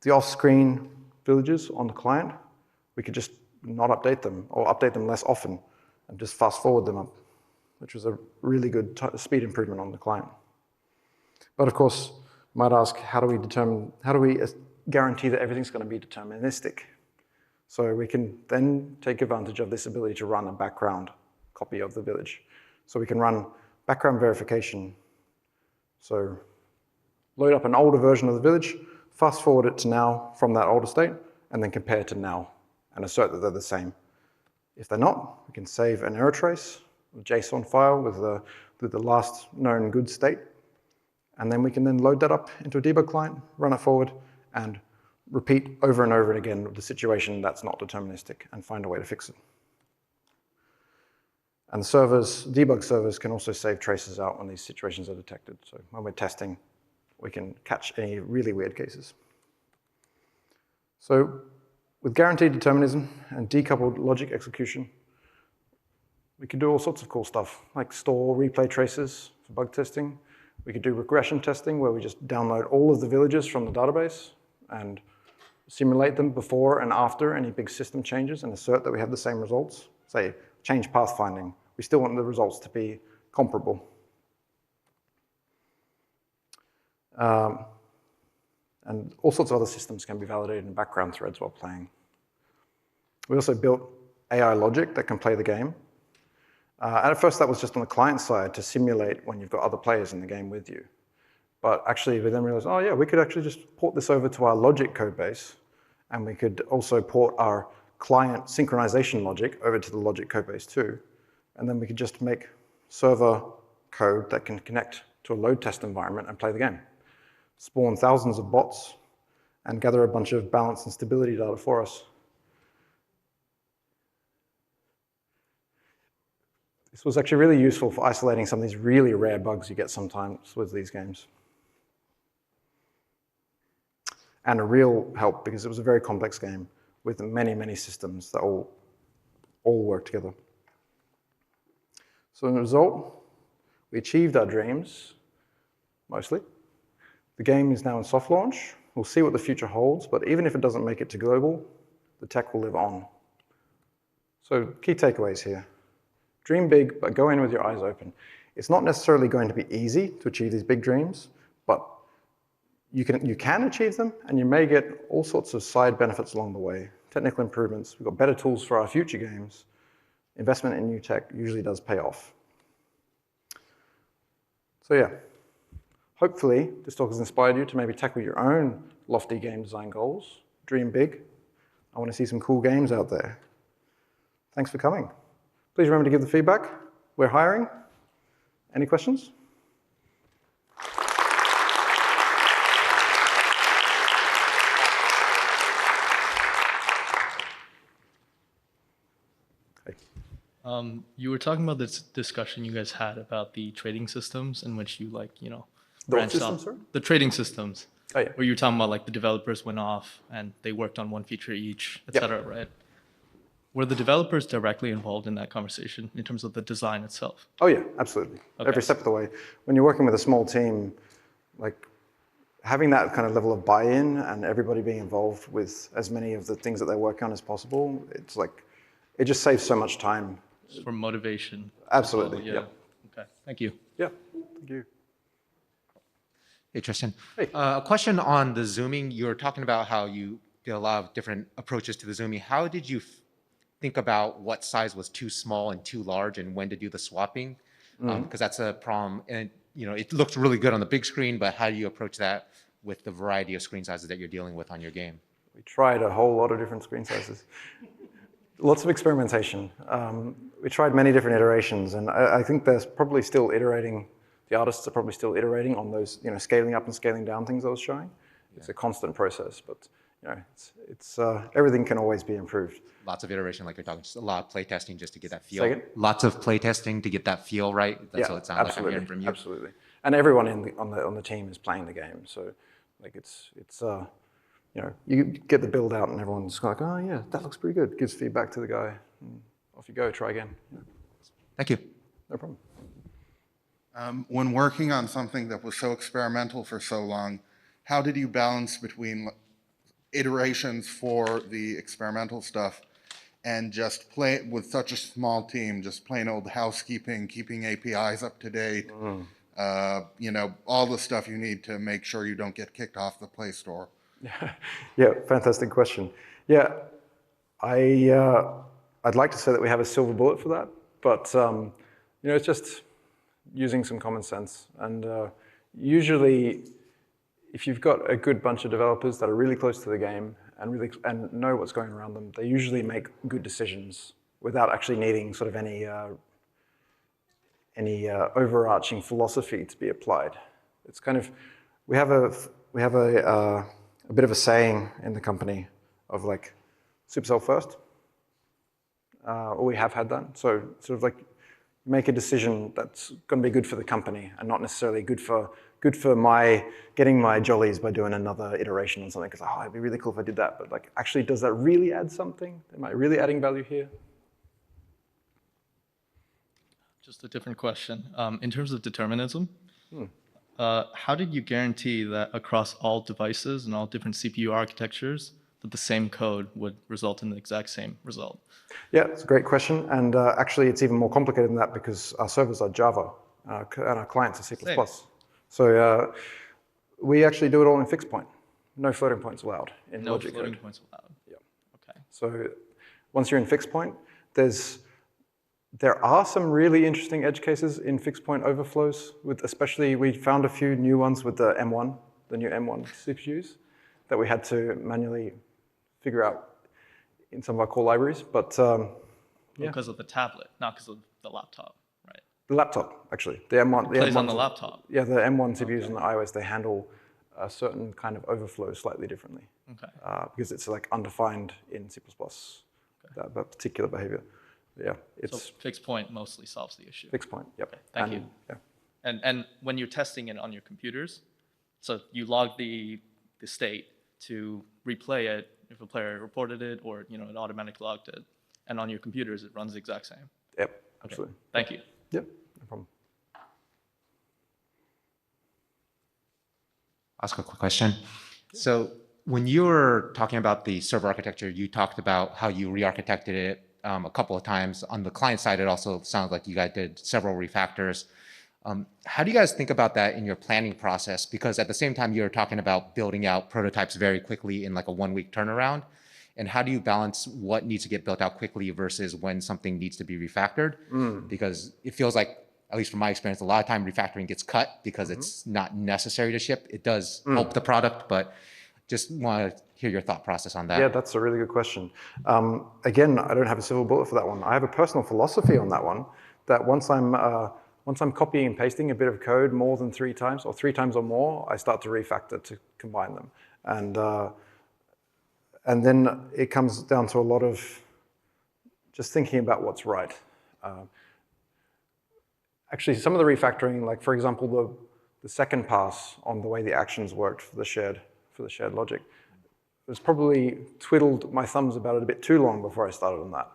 the off-screen villages on the client. We could just not update them or update them less often and just fast forward them up, which was a really good speed improvement on the client. But of course, you might ask, how do we guarantee that everything's going to be deterministic? So we can then take advantage of this ability to run a background copy of the village. So we can run background verification. So load up an older version of the village, fast forward it to now from that older state, and then compare to now and assert that they're the same. If they're not, we can save an error trace, a JSON file with the last known good state, and then we can then load that up into a debug client, run it forward, and repeat over and over again the situation that's not deterministic and find a way to fix it. And the debug servers can also save traces out when these situations are detected. So when we're testing, we can catch any really weird cases. So with guaranteed determinism and decoupled logic execution, we could do all sorts of cool stuff, like store replay traces for bug testing. We could do regression testing, where we just download all of the villages from the database and simulate them before and after any big system changes and assert that we have the same results. Say, change pathfinding. We still want the results to be comparable. And all sorts of other systems can be validated in background threads while playing. We also built AI logic that can play the game. And at first that was just on the client side to simulate when you've got other players in the game with you. But actually we then realized, oh yeah, we could actually just port this over to our logic code base, and we could also port our client synchronization logic over to the logic code base too. And then we could just make server code that can connect to a load test environment and play the game. Spawn thousands of bots and gather a bunch of balance and stability data for us. This was actually really useful for isolating some of these really rare bugs you get sometimes with these games. And a real help because it was a very complex game with many, many systems that all work together. So in the result, we achieved our dreams, mostly. The game is now in soft launch. We'll see what the future holds, but even if it doesn't make it to global, the tech will live on. So key takeaways here. Dream big, but go in with your eyes open. It's not necessarily going to be easy to achieve these big dreams, but you can achieve them, and you may get all sorts of side benefits along the way. Technical improvements, we've got better tools for our future games. Investment in new tech usually does pay off. So yeah, hopefully this talk has inspired you to maybe tackle your own lofty game design goals. Dream big. I want to see some cool games out there. Thanks for coming. Please remember to give the feedback. We're hiring. Any questions? You were talking about this discussion you guys had about the trading systems in which you Branched out. Sorry? The trading systems. Oh, yeah. Where you were talking about the developers went off and they worked on one feature each, etc. Right? Were the developers directly involved in that conversation in terms of the design itself? Oh yeah, absolutely. Okay. Every step of the way. When you're working with a small team, having that kind of level of buy-in and everybody being involved with as many of the things that they work on as possible, it just saves so much time. For motivation. Absolutely. Well, yeah. Okay. Thank you. Yeah. Thank you. Hey, Tristan. Hey. A question on the zooming. You were talking about how you did a lot of different approaches to the zooming. How did you think about what size was too small and too large and when to do the swapping? Because that's a problem. And it looks really good on the big screen, but how do you approach that with the variety of screen sizes that you're dealing with on your game? We tried a whole lot of different screen sizes. Lots of experimentation. We tried many different iterations, and I think there's probably still iterating. The artists are probably still iterating on those, scaling up and scaling down things I was showing. It's a constant process, but it's everything can always be improved. Lots of iteration, like you're talking, just a lot of play testing just to get that feel. Say again? Lots of play testing to get that feel right. That's what it sounds like I'm hearing from you. Absolutely. And everyone on the team is playing the game, so you get the build out and everyone's like, oh yeah, that looks pretty good. Gives feedback to the guy. And off you go, try again. Yeah. Thank you. No problem. When working on something that was so experimental for so long, how did you balance between iterations for the experimental stuff and just play with such a small team, just plain old housekeeping, keeping APIs up to date, all the stuff you need to make sure you don't get kicked off the Play Store? Yeah, fantastic question. Yeah, I'd like to say that we have a silver bullet for that, but it's just using some common sense. And usually, if you've got a good bunch of developers that are really close to the game and know what's going around them, they usually make good decisions without actually needing sort of any overarching philosophy to be applied. It's kind of we have a bit of a saying in the company of Supercell first. Or we have had that. So sort of make a decision that's going to be good for the company and not necessarily good for my getting my jollies by doing another iteration on something, because it'd be really cool if I did that. But actually, does that really add something? Am I really adding value here? Just a different question. In terms of determinism, how did you guarantee that across all devices and all different CPU architectures that the same code would result in the exact same result? Yeah, it's a great question. And actually, it's even more complicated than that because our servers are Java and our clients are C++. Same. So we actually do it all in fixed point. No floating points allowed in logic code. No floating points allowed. Yeah. Okay. So once you're in fixed point, there are some really interesting edge cases in fixed point overflows. Especially, we found a few new ones with the M1, the new M1 CPUs, that we had to manually figure out in some of our core libraries. But Because of the tablet, not because of the laptop, right? the laptop, actually, the M1. It plays on the laptop. Yeah, the M1 CPUs on the iOS, they handle a certain kind of overflow slightly differently. Okay. Because it's undefined in C++, that particular behavior. Yeah, it's So fixed point mostly solves the issue. fixed point. Yep. Okay, thank you. Yeah. And when you're testing it on your computers, so you log the state to replay it if a player reported it or it automatically logged it, and on your computers it runs the exact same. Yep. Absolutely. Thank you. Yep. No problem. Ask a quick question. So when you were talking about the server architecture, you talked about how you re-architected it a couple of times. On the client side, it also sounds like you guys did several refactors. How do you guys think about that in your planning process? Because at the same time, you're talking about building out prototypes very quickly in like a 1-week turnaround. And how do you balance what needs to get built out quickly versus when something needs to be refactored? Because it feels like, at least from my experience, a lot of time refactoring gets cut because it's not necessary to ship. It does help the product, but just want to hear your thought process on that. Yeah, that's a really good question. Again, I don't have a silver bullet for that one. I have a personal philosophy on that one, that once I'm copying and pasting a bit of code more than 3 times, or 3 times or more, I start to refactor to combine them. And then it comes down to a lot of just thinking about what's right. Actually, some of the refactoring, like for example, the second pass on the way the actions worked for the shared logic, was probably twiddled my thumbs about it a bit too long before I started on that.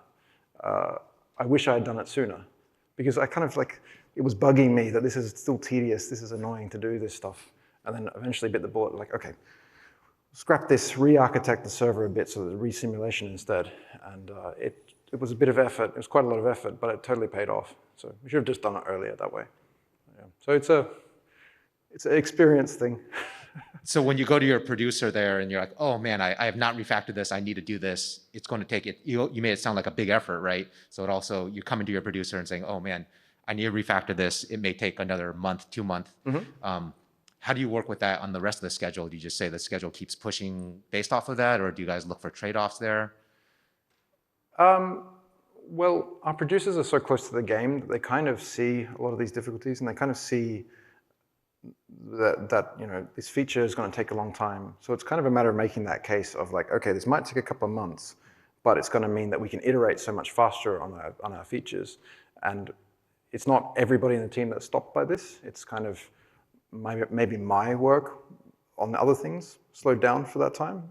I wish I had done it sooner, because I kind of like, it was bugging me that this is still tedious, this is annoying to do this stuff. And then eventually bit the bullet, like, okay, scrap this, re-architect the server a bit so there's re-simulation instead. And it was a bit of effort, it was quite a lot of effort, but it totally paid off. So we should have just done it earlier that way. Yeah. So it's an experience thing. So when you go to your producer there and you're like, oh man, I have not refactored this, I need to do this, it's going to take it, you made it sound like a big effort, right? So it also, you come into your producer and saying, oh man, I need to refactor this, it may take another month, 2 months. How do you work with that on the rest of the schedule? Do you just say the schedule keeps pushing based off of that, or do you guys look for trade-offs there? Well, our producers are so close to the game that they kind of see a lot of these difficulties, and they kind of see that you know, this feature is going to take a long time. So it's kind of a matter of making that case of like, okay, this might take a couple of months, but it's going to mean that we can iterate so much faster on our features. And it's not everybody in the team that's stopped by this. It's kind of maybe my work on the other things slowed down for that time.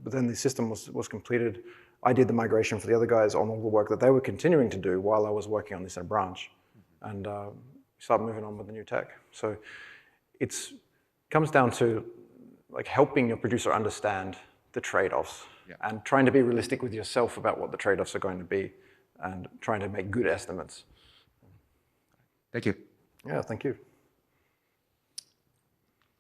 But then the system was completed. I did the migration for the other guys on all the work that they were continuing to do while I was working on this in a branch. And we started moving on with the new tech. So it comes down to like helping your producer understand the trade-offs and trying to be realistic with yourself about what the trade-offs are going to be and trying to make good estimates. Thank you. Yeah, thank you.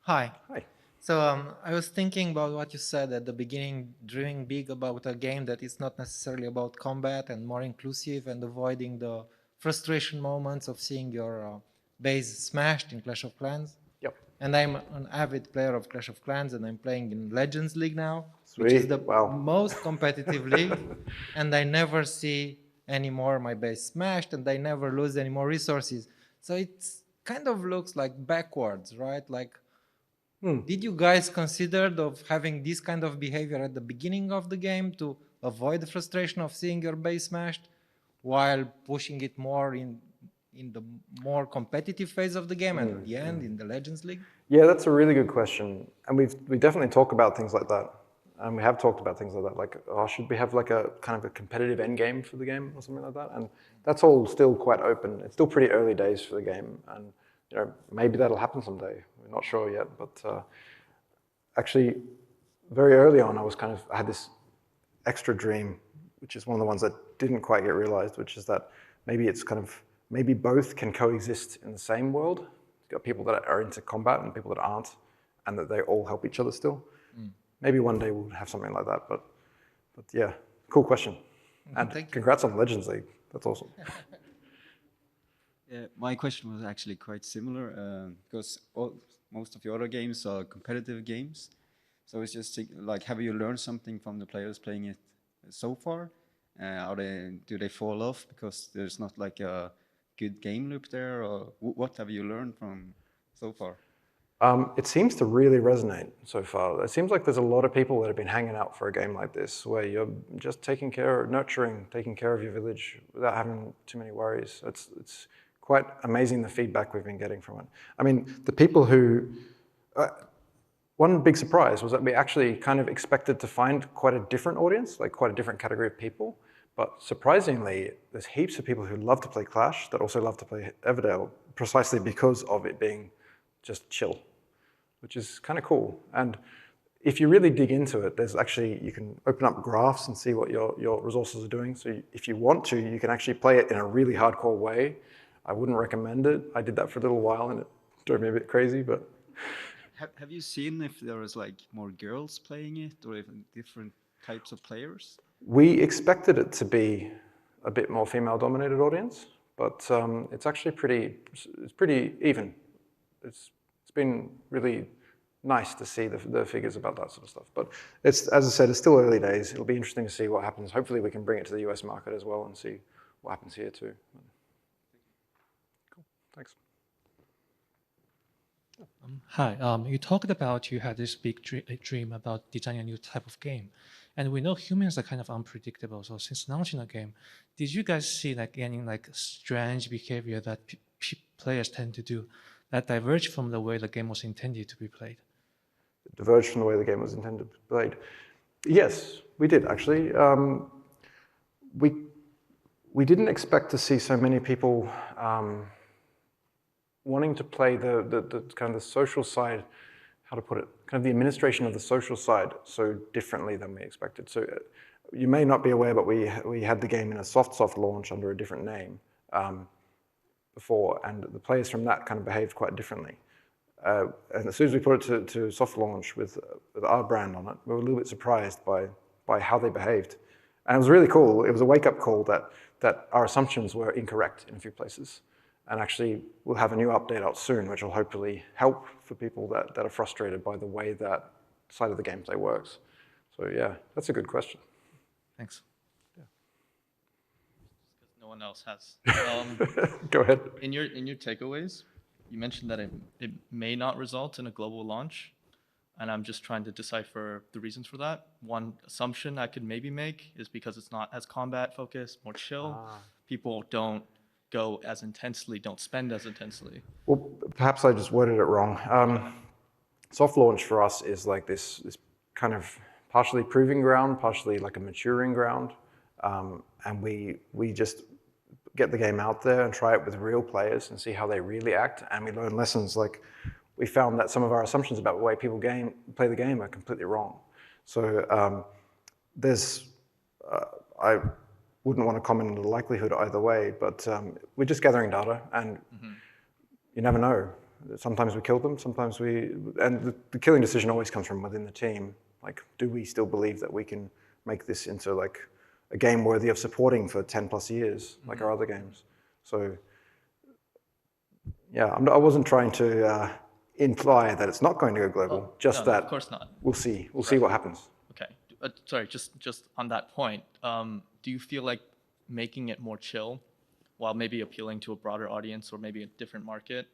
Hi. Hi. So I was thinking about what you said at the beginning, dreaming big about a game that is not necessarily about combat and more inclusive and avoiding the frustration moments of seeing your base smashed in Clash of Clans. Yep. And I'm an avid player of Clash of Clans, and I'm playing in Legends League now, Sweet. which is the Wow. most competitive league. And I never see anymore my base smashed, and I never lose any more resources. So it kind of looks like backwards, right? Like, did you guys consider of having this kind of behavior at the beginning of the game to avoid the frustration of seeing your base smashed, while pushing it more in the more competitive phase of the game and at the end in the Legends League? Yeah, that's a really good question. And we definitely talk about things like that. And we have talked about things like that, like, oh, should we have like a kind of a competitive end game for the game or something like that? And that's all still quite open. It's still pretty early days for the game. And you know, maybe that'll happen someday. We're not sure yet, but actually, very early on, I had this extra dream, which is one of the ones that didn't quite get realized, which is that maybe both can coexist in the same world. You've got people that are into combat and people that aren't, and that they all help each other still. Maybe one day we'll have something like that, but yeah, cool question. And congrats on Legends League. That's awesome. Yeah, my question was actually quite similar because most of your other games are competitive games. So it's just like, have you learned something from the players playing it so far? Do they fall off because there's not like a good game loop there, or what have you learned from so far? It seems to really resonate so far. It seems like there's a lot of people that have been hanging out for a game like this, where you're just taking care of your village without having too many worries. It's quite amazing the feedback we've been getting from it. I mean, the people who, one big surprise was that we actually kind of expected to find quite a different audience, like quite a different category of people. But surprisingly, there's heaps of people who love to play Clash that also love to play Everdale, precisely because of it being just chill, which is kind of cool. And if you really dig into it, there's actually, you can open up graphs and see what your resources are doing. So if you want to, you can actually play it in a really hardcore way. I wouldn't recommend it. I did that for a little while and it drove me a bit crazy, but. Have you seen if there was like more girls playing it or if different types of players? We expected it to be a bit more female-dominated audience, but it's actually pretty even. It's been really nice to see the figures about that sort of stuff. But it's, as I said, it's still early days. It'll be interesting to see what happens. Hopefully we can bring it to the US market as well and see what happens here too. Cool, thanks. Hi, you talked about you had this big dream about designing a new type of game. And we know humans are kind of unpredictable. So since launching the game, did you guys see like any like strange behavior that players tend to do that diverge from the way the game was intended to be played? Diverge from the way the game was intended to be played. Yes, we did actually. We didn't expect to see so many people wanting to play the kind of the social side, how to put it, kind of the administration of the social side so differently than we expected. So you may not be aware, but we had the game in a soft launch under a different name before, and the players from that kind of behaved quite differently. And as soon as we put it to soft launch with our brand on it, we were a little bit surprised by how they behaved. And it was really cool. It was a wake-up call that our assumptions were incorrect in a few places. And actually, we'll have a new update out soon, which will hopefully help for people that are frustrated by the way that side of the gameplay works. So yeah, that's a good question. Thanks. Yeah. Because no one else has. Go ahead. In your takeaways, you mentioned that it may not result in a global launch, and I'm just trying to decipher the reasons for that. One assumption I could maybe make is because it's not as combat focused, more chill. People don't go as intensely, don't spend as intensely. Well, perhaps I just worded it wrong. Soft launch for us is like this kind of partially proving ground, partially like a maturing ground. And we just get the game out there and try it with real players and see how they really act. And we learn lessons. Like we found that some of our assumptions about the way people play the game are completely wrong. So I wouldn't want to comment on the likelihood either way, but we're just gathering data, and you never know. Sometimes we kill them, sometimes and the killing decision always comes from within the team. Like, do we still believe that we can make this into like a game worthy of supporting for 10 plus years, like our other games? So yeah, I wasn't trying to imply that it's not going to go global, just no, that of course not. we'll see what happens. Okay, sorry, just on that point, do you feel like making it more chill, while maybe appealing to a broader audience or maybe a different market,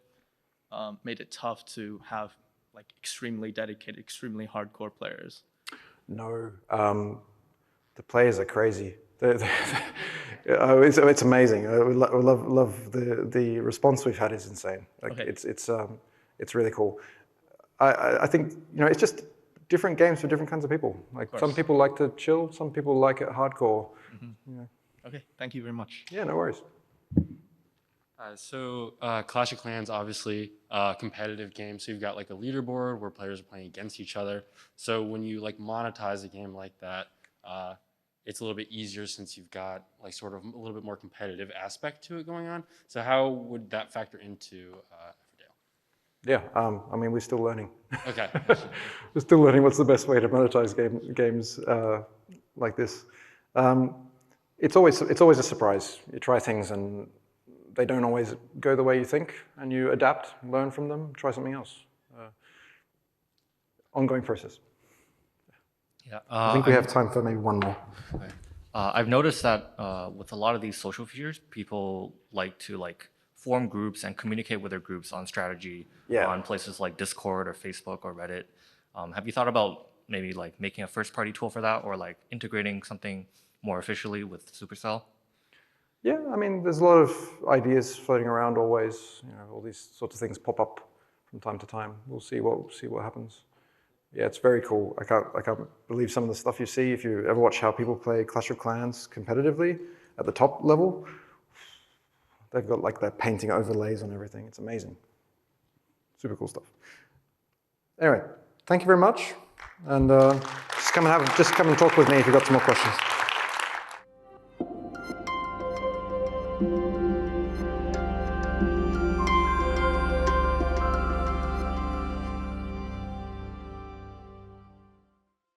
made it tough to have like extremely dedicated, extremely hardcore players? No, the players are crazy. It's amazing. We love the response we've had is insane. Like Okay. It's really cool. I think it's just different games for different kinds of people. Like some people like to chill, some people like it hardcore. Okay, thank you very much. Yeah, no worries. Clash of Clans, obviously, competitive game. So you've got like a leaderboard where players are playing against each other. So when you like monetize a game like that, it's a little bit easier since you've got like sort of a little bit more competitive aspect to it going on. So how would that factor into Everdale? Yeah, I mean, we're still learning. Okay. We're still learning what's the best way to monetize games like this. It's always a surprise. You try things and they don't always go the way you think, and you adapt, learn from them, try something else. Ongoing process. Yeah, I think we have time for maybe one more. okay. I've noticed that with a lot of these social features, people like to form groups and communicate with their groups on strategy on places like Discord or Facebook or Reddit. Have you thought about maybe like making a first-party tool for that, or like integrating something more officially with Supercell? Yeah, I mean, there's a lot of ideas floating around always. All these sorts of things pop up from time to time. We'll see what happens. Yeah, it's very cool. I can't believe some of the stuff you see. If you ever watch how people play Clash of Clans competitively at the top level, they've got like their painting overlays on everything. It's amazing. Super cool stuff. Anyway, thank you very much. And just come and talk with me if you've got some more questions.